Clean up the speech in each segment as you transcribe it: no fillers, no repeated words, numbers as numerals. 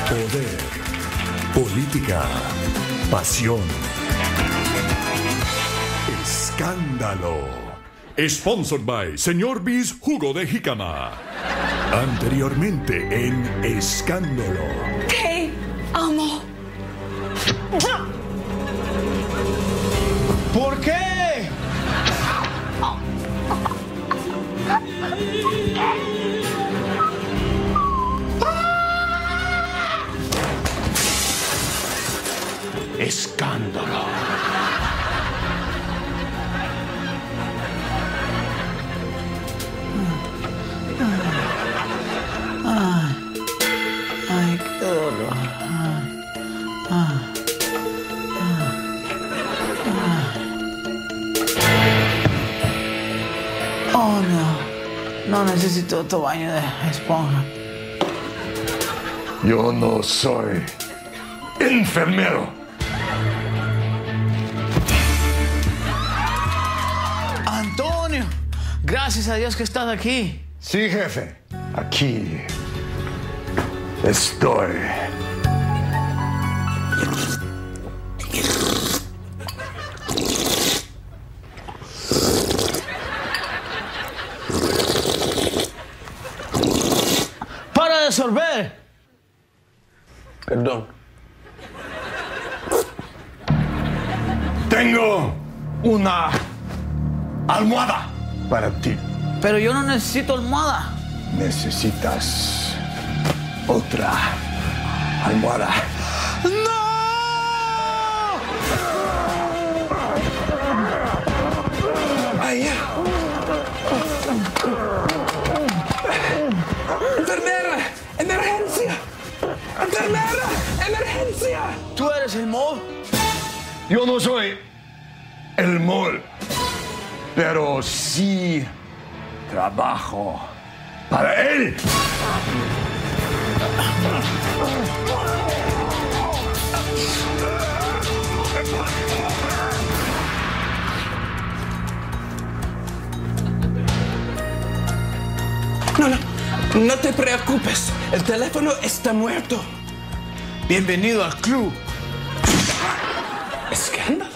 Poder, política, pasión. Escándalo. Sponsored by Señor Bis Jugo de Jícama. Anteriormente en Escándalo. Te amo. ¿Por qué? Escándalo. Ay, qué dolor. Oh, no. No necesito otro baño de esponja. Yo no soy enfermero. Antonio, gracias a Dios que estás aquí. Sí, jefe. Aquí estoy. ¡Para de sorber! Perdón. Tengo una almohada para ti. Pero yo no necesito almohada. Necesitas otra almohada. ¡No! Ahí. ¡Enfermera! ¡Emergencia! ¡Enfermera! ¡Emergencia! ¿Tú eres el Mo? Yo no soy el mol, pero sí trabajo para él. No te preocupes. El teléfono está muerto. Bienvenido al club. Escándalo.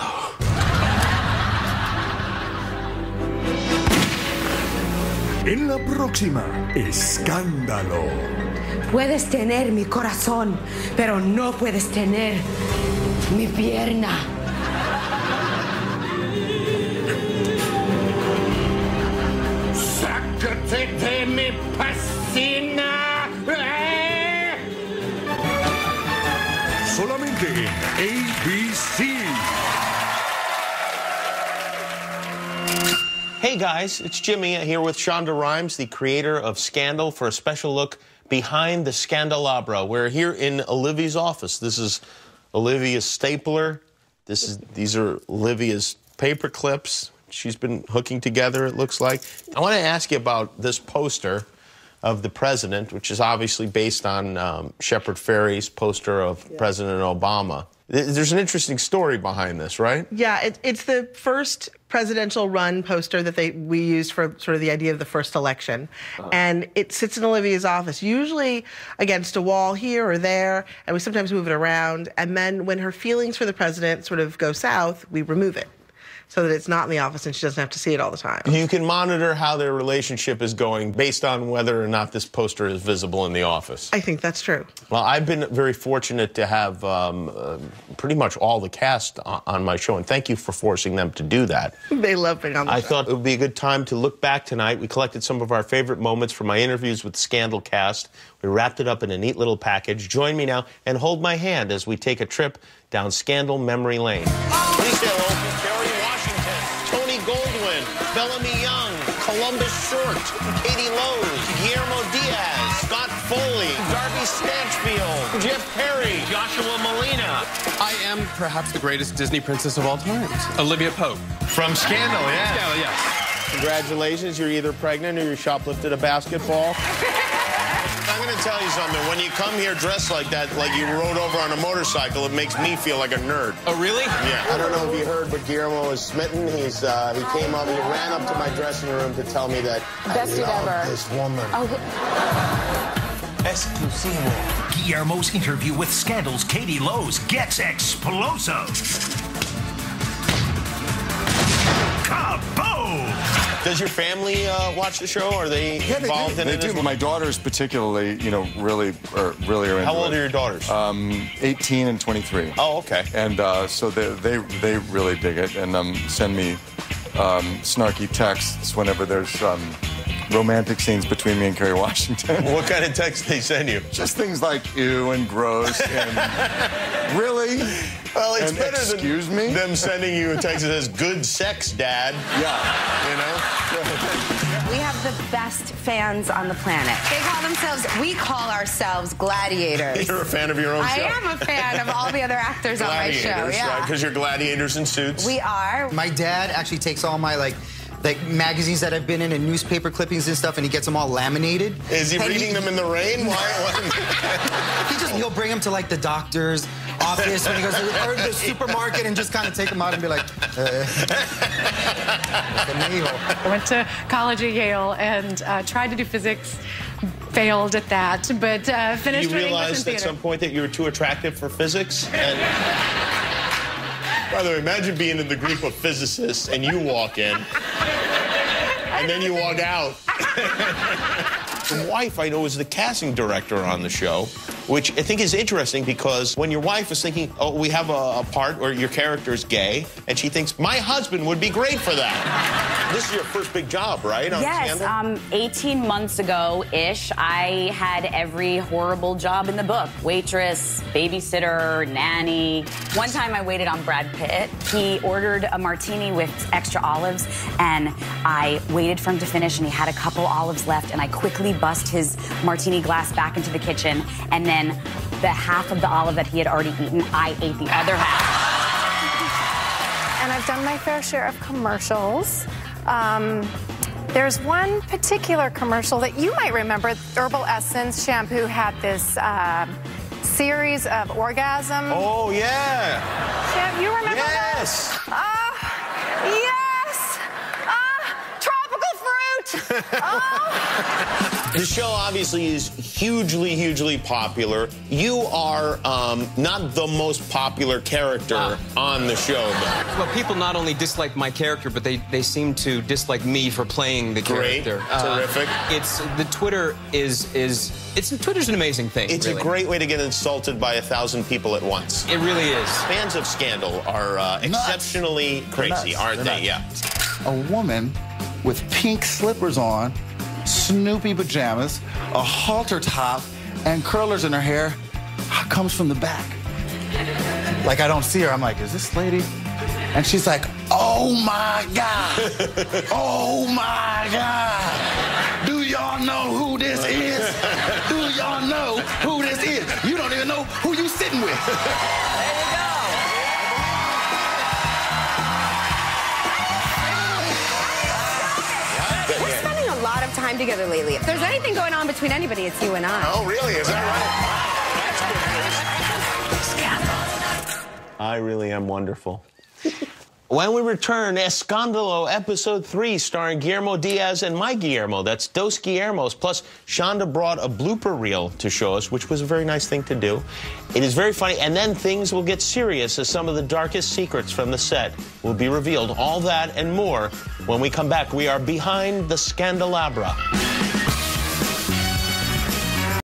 En la próxima, Escándalo. Puedes tener mi corazón, pero no puedes tener mi pierna. ¡Sácate de mi piscina! Solamente en ABC. Hey guys, it's Jimmy here with Shonda Rhimes, the creator of Scandal, for a special look behind the Scandalabra. We're here in Olivia's office. This is Olivia's stapler. These are Olivia's paper clips. She's been hooking together, it looks like. I want to ask you about this poster of the president, which is obviously based on Shepard Fairey's poster of President Obama. There's an interesting story behind this, right? Yeah, it's the first presidential run poster that we used for sort of the idea of the first election. And it sits in Olivia's office, usually against a wall here or there, and we sometimes move it around. And then when her feelings for the president sort of go south, we remove it so that it's not in the office and she doesn't have to see it all the time. You can monitor how their relationship is going based on whether or not this poster is visible in the office. I think that's true. Well, I've been very fortunate to have pretty much all the cast on my show, and thank you for forcing them to do that. They love being on the show. I thought it would be a good time to look back tonight. We collected some of our favorite moments from my interviews with the Scandal cast. We wrapped it up in a neat little package. Join me now and hold my hand as we take a trip down Scandal memory lane. Please say hello to Kerry Washington, Tony Goldwyn, Bellamy Young, Columbus Short, Katie Lowe's, Guillermo Diaz, Scott Foley, Darby Stanchfield, Jeff Perry, Joshua Molina. I am perhaps the greatest Disney princess of all times, Olivia Pope. From Scandal, yeah. Scandal, yes. Congratulations, you're either pregnant or you shoplifted a basketball. I'm going to tell you something. When you come here dressed like that, like you rode over on a motorcycle, it makes me feel like a nerd. Oh, really? Yeah. I don't know if you heard, but Guillermo is smitten. He came up, he ran up to my dressing room to tell me that Best dude ever. this woman. Oh, Exclusivo. Guillermo's interview with Scandal's Katie Lowe's gets explosive. Kaboom! Does your family watch the show? Are they involved in it? They do. My daughters particularly, really are into it. How old are your daughters? 18 and 23. Oh, okay. And so they really dig it and send me snarky texts whenever there's romantic scenes between me and Kerry Washington. What kind of texts they send you? Just things like ew and gross and really? Well, it's and better excuse than me? them sending you a text that says, good sex, Dad. Yeah. You know? We have the best fans on the planet. We call ourselves gladiators. You're a fan of your own show. I am a fan of all the other actors on my show. Yeah. Because you're gladiators in suits. We are. My dad actually takes all my, like magazines that I've been in and newspaper clippings and stuff, and he gets them all laminated. Is he reading them in the rain? He'll bring them to, like, the doctor's office when he goes to the supermarket and just kind of take them out and be like, I went to college at Yale and tried to do physics, failed at that, but finished with English and theater. You realized at some point that you were too attractive for physics? And by the way, imagine being in the group of physicists and you walk in, and then you walk out. Your wife, I know, is the casting director on the show, which I think is interesting because when your wife is thinking, oh, we have a part where your character is gay, and she thinks, my husband would be great for that. This is your first big job, right? On Yes, 18 months ago-ish, I had every horrible job in the book. Waitress, babysitter, nanny. One time I waited on Brad Pitt. He ordered a martini with extra olives, and I waited for him to finish, and he had a couple olives left, and I quickly bust his martini glass back into the kitchen, and then the half of the olive that he had already eaten, I ate the other half. And I've done my fair share of commercials. There's one particular commercial that you might remember. Herbal Essence shampoo had this series of orgasm. Oh, yeah. Yeah, you remember that? Yes. Yes. Tropical fruit. Oh. The show obviously is hugely, hugely popular. You are not the most popular character on the show, though. Well, people not only dislike my character, but they seem to dislike me for playing the character. Terrific. Twitter's an amazing thing. It's really a great way to get insulted by 1,000 people at once. It really is. Fans of Scandal are exceptionally crazy, aren't they? Yeah. A woman with pink slippers on, Snoopy pajamas, a halter top, and curlers in her hair comes from the back. Like, I don't see her. I'm like, is this lady? And she's like, oh, my God. Oh, my God. Do y'all know who this is? Do y'all know who this is? You don't even know who you sitting with. There you go. We're spending a lot of time together lately. If there's anything going on between anybody, it's you and I. Oh, really? Is that right? Scandal. I really am wonderful. When we return, Escándalo, Episode 3, starring Guillermo Diaz and my Guillermo. That's Dos Guillermos. Plus, Shonda brought a blooper reel to show us, which was a very nice thing to do. It is very funny, and then things will get serious as some of the darkest secrets from the set will be revealed. All that and more when we come back. We are behind the Scandalabra.